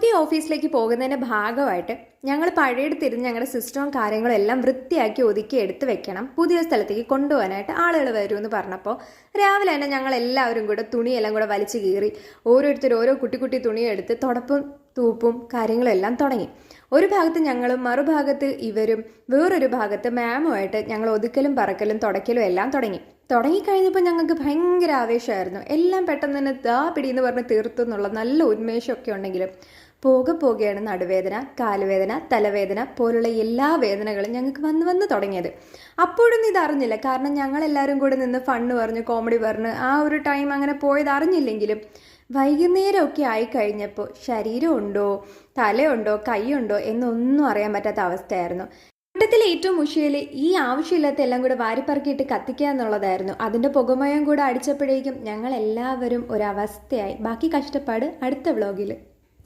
പുതിയ ഓഫീസിലേക്ക് പോകുന്നതിൻ്റെ ഭാഗമായിട്ട് ഞങ്ങൾ പഴയെടുത്തിരുന്ന് ഞങ്ങളുടെ സിസ്റ്റവും കാര്യങ്ങളും എല്ലാം വൃത്തിയാക്കി ഒതുക്കി എടുത്ത് വെക്കണം, പുതിയ സ്ഥലത്തേക്ക് കൊണ്ടുപോകാനായിട്ട് ആളുകൾ വരുമെന്ന് പറഞ്ഞപ്പോൾ രാവിലെ തന്നെ ഞങ്ങൾ എല്ലാവരും കൂടെ തുണിയെല്ലാം കൂടെ വലിച്ചു കീറി ഓരോരുത്തർ ഓരോ കുട്ടി കുട്ടി തുണിയെടുത്ത് തുടപ്പും തൂപ്പും കാര്യങ്ങളും എല്ലാം തുടങ്ങി. ഒരു ഭാഗത്ത് ഞങ്ങളും മറുഭാഗത്ത് ഇവരും വേറൊരു ഭാഗത്ത് മാമുമായിട്ട് ഞങ്ങൾ ഒതുക്കലും പറക്കലും തുടയ്ക്കലും എല്ലാം തുടങ്ങിക്കഴിഞ്ഞപ്പോൾ ഞങ്ങൾക്ക് ഭയങ്കര ആവേശമായിരുന്നു. എല്ലാം പെട്ടെന്ന് തന്നെ ദാ പിടിയെന്ന് പറഞ്ഞ് തീർത്തു എന്നുള്ള നല്ല ഉന്മേഷമൊക്കെ ഉണ്ടെങ്കിലും പോകെയാണ് നടുവേദന, കാലുവേദന, തലവേദന പോലുള്ള എല്ലാ വേദനകളും ഞങ്ങൾക്ക് വന്ന് തുടങ്ങിയത്. അപ്പോഴൊന്നും ഇതറിഞ്ഞില്ല, കാരണം ഞങ്ങളെല്ലാവരും കൂടെ നിന്ന് ഫണ്ണ് പറഞ്ഞ് കോമഡി പറഞ്ഞ് ആ ഒരു ടൈം അങ്ങനെ പോയത് അറിഞ്ഞില്ലെങ്കിലും വൈകുന്നേരമൊക്കെ ആയിക്കഴിഞ്ഞപ്പോൾ ശരീരം ഉണ്ടോ, തലയുണ്ടോ, കൈയുണ്ടോ എന്നൊന്നും അറിയാൻ പറ്റാത്ത അവസ്ഥയായിരുന്നു. കൂട്ടത്തിൽ ഏറ്റവും മുഷിയൽ ഈ ആവശ്യമില്ലാത്ത എല്ലാം കൂടെ വാരിപ്പറക്കിയിട്ട് കത്തിക്കുക എന്നുള്ളതായിരുന്നു. അതിൻ്റെ പുകമയം കൂടെ അടിച്ചപ്പോഴേക്കും ഞങ്ങൾ എല്ലാവരും ഒരവസ്ഥയായി. ബാക്കി കഷ്ടപ്പാട് അടുത്ത വ്ളോഗിൽ.